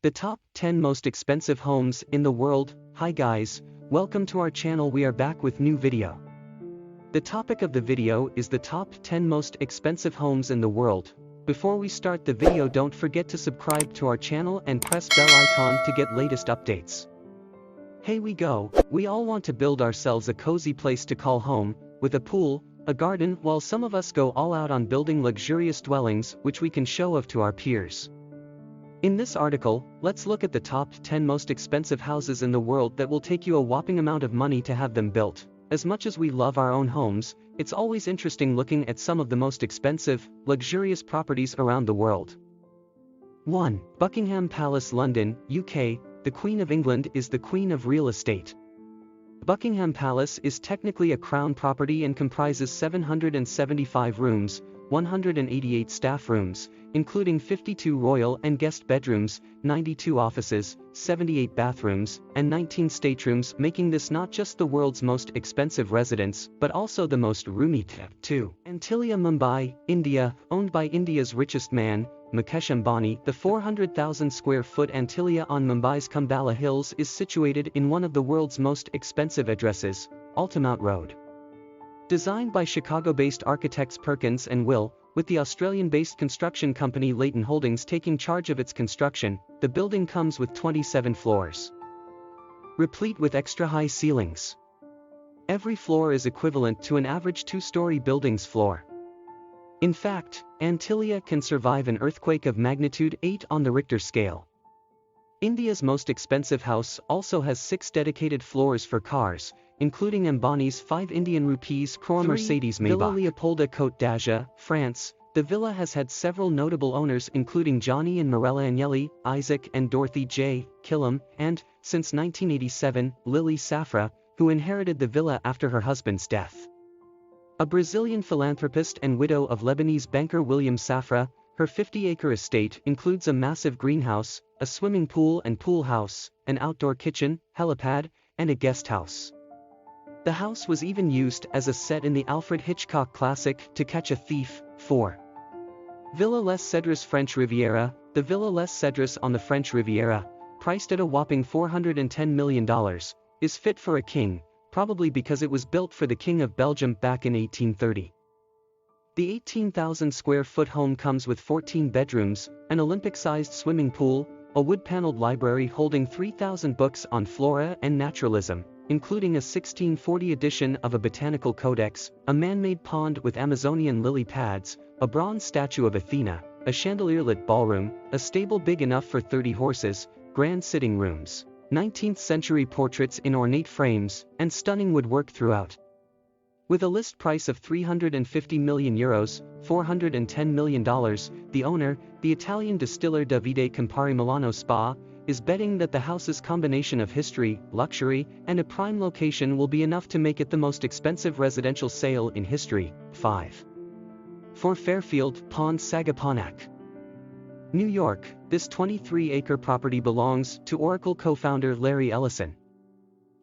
The top 10 most expensive homes in the world. Hi guys, welcome to our channel. We are back with new video. The topic of the video is the top 10 most expensive homes in the world. Before we start the video, don't forget to subscribe to our channel and press bell icon to get latest updates. Here we go. We all want to build ourselves a cozy place to call home, with a pool, a garden, while some of us go all out on building luxurious dwellings which we can show off to our peers. In this article, let's look at the top 10 most expensive houses in the world that will take you a whopping amount of money to have them built. As much as we love our own homes, it's always interesting looking at some of the most expensive, luxurious properties around the world. 1. Buckingham Palace, London, UK. The Queen of England is the queen of real estate. Buckingham Palace is technically a crown property and comprises 775 rooms, 188 staff rooms, including 52 royal and guest bedrooms, 92 offices, 78 bathrooms, and 19 staterooms, making this not just the world's most expensive residence, but also the most roomy. 2. Antilia, Mumbai, India, owned by India's richest man, Mukesh Ambani. The 400,000 square foot Antilia on Mumbai's Kumbala Hills is situated in one of the world's most expensive addresses, Altamont Road. Designed by Chicago-based architects Perkins and Will, with the Australian-based construction company Leighton Holdings taking charge of its construction, the building comes with 27 floors, replete with extra-high ceilings. Every floor is equivalent to an average two-story building's floor. In fact, Antilia can survive an earthquake of magnitude 8 on the Richter scale. India's most expensive house also has 6 dedicated floors for cars, including Ambani's 5 Indian rupees crore Mercedes Maybach. Villa Leopolda, Côte d'Azur, France. The villa has had several notable owners, including Johnny and Mirella Agnelli, Isaac and Dorothy J. Killam, and, since 1987, Lily Safra, who inherited the villa after her husband's death. A Brazilian philanthropist and widow of Lebanese banker William Safra, her 50-acre estate includes a massive greenhouse, a swimming pool and pool house, an outdoor kitchen, helipad, and a guest house. The house was even used as a set in the Alfred Hitchcock classic To Catch a Thief. 4. Villa Les Cedres, French Riviera. The Villa Les Cedres on the French Riviera, priced at a whopping $410 million, is fit for a king, probably because it was built for the King of Belgium back in 1830. The 18,000 square foot home comes with 14 bedrooms, an Olympic-sized swimming pool, a wood-paneled library holding 3,000 books on flora and naturalism, including a 1640 edition of a botanical codex, a man-made pond with Amazonian lily pads, a bronze statue of Athena, a chandelier-lit ballroom, a stable big enough for 30 horses, grand sitting rooms, 19th-century portraits in ornate frames, and stunning woodwork throughout. With a list price of €350 million, $410 million, the owner, the Italian distiller Davide Campari Milano Spa, is betting that the house's combination of history, luxury, and a prime location will be enough to make it the most expensive residential sale in history. 5. For Fairfield, Pond Sagaponack, New York. This 23-acre property belongs to Oracle co-founder Larry Ellison.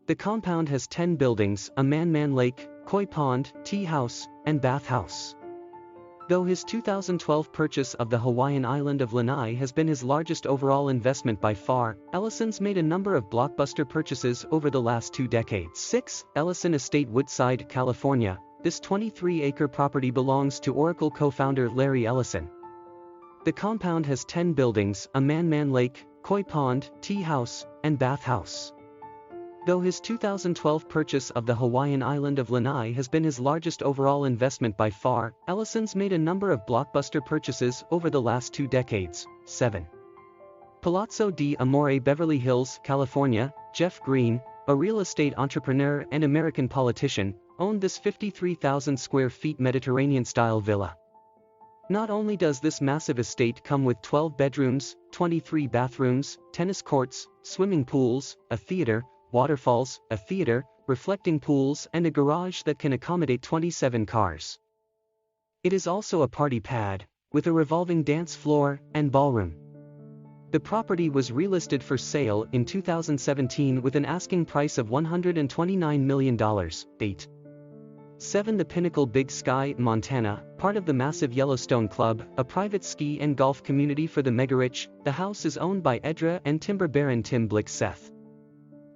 The compound has 10 buildings, a man-man lake, koi pond, tea house, and bath house. Though his 2012 purchase of the Hawaiian island of Lanai has been his largest overall investment by far, Ellison's made a number of blockbuster purchases over the last 2 decades. 6. Ellison Estate, Woodside, California. This 23-acre property belongs to Oracle co-founder Larry Ellison. The compound has 10 buildings, a man-man lake, koi pond, tea house, and bath house. Though his 2012 purchase of the Hawaiian island of Lanai has been his largest overall investment by far, Ellison's made a number of blockbuster purchases over the last 2 decades. 7. Palazzo Di Amore, Beverly Hills, California. Jeff Green, a real estate entrepreneur and American politician, owned this 53,000 square feet Mediterranean-style villa. Not only does this massive estate come with 12 bedrooms, 23 bathrooms, tennis courts, swimming pools, a theater, waterfalls, a theater, reflecting pools, and a garage that can accommodate 27 cars. It is also a party pad, with a revolving dance floor and ballroom. The property was relisted for sale in 2017 with an asking price of $129 million. 8. 7. The Pinnacle Big Sky, Montana, part of the massive Yellowstone Club, a private ski and golf community for the mega-rich. The house is owned by Edra and timber baron Tim Blick Seth.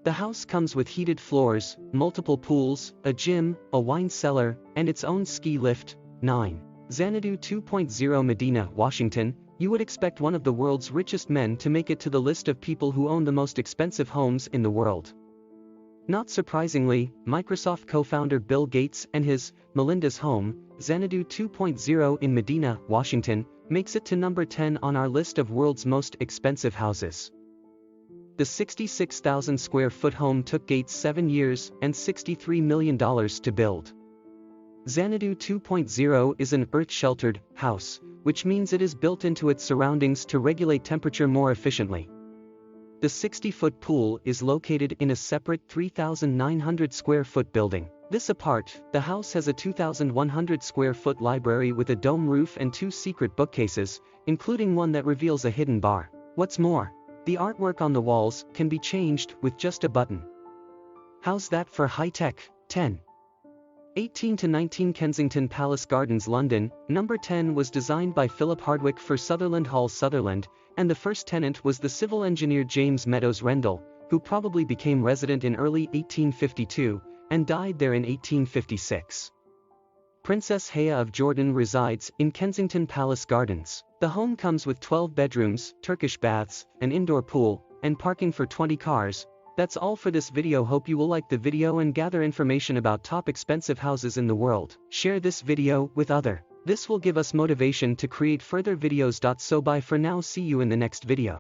The house comes with heated floors, multiple pools, a gym, a wine cellar, and its own ski lift. 9. Xanadu 2.0 Medina, Washington. You would expect one of the world's richest men to make it to the list of people who own the most expensive homes in the world. Not surprisingly, Microsoft co-founder Bill Gates and his, Melinda's home, Xanadu 2.0 in Medina, Washington, makes it to number 10 on our list of world's most expensive houses. The 66,000 square foot home took Gates 7 years and $63 million to build. Xanadu 2.0 is an earth-sheltered house, which means it is built into its surroundings to regulate temperature more efficiently. The 60-foot pool is located in a separate 3,900 square foot building. This apart, the house has a 2,100 square foot library with a dome roof and 2 secret bookcases, including one that reveals a hidden bar. What's more, the artwork on the walls can be changed with just a button. How's that for high-tech? 10. 18 to 19 Kensington Palace Gardens, London. Number 10 was designed by Philip Hardwick for Sutherland Hall, Sutherland, and the first tenant was the civil engineer James Meadows Rendell, who probably became resident in early 1852 and died there in 1856. Princess Haya of Jordan resides in Kensington Palace Gardens. The home comes with 12 bedrooms, Turkish baths, an indoor pool, and parking for 20 cars. That's all for this video. Hope you will like the video and gather information about top expensive houses in the world. Share this video with others. This will give us motivation to create further videos. So bye for now, see you in the next video.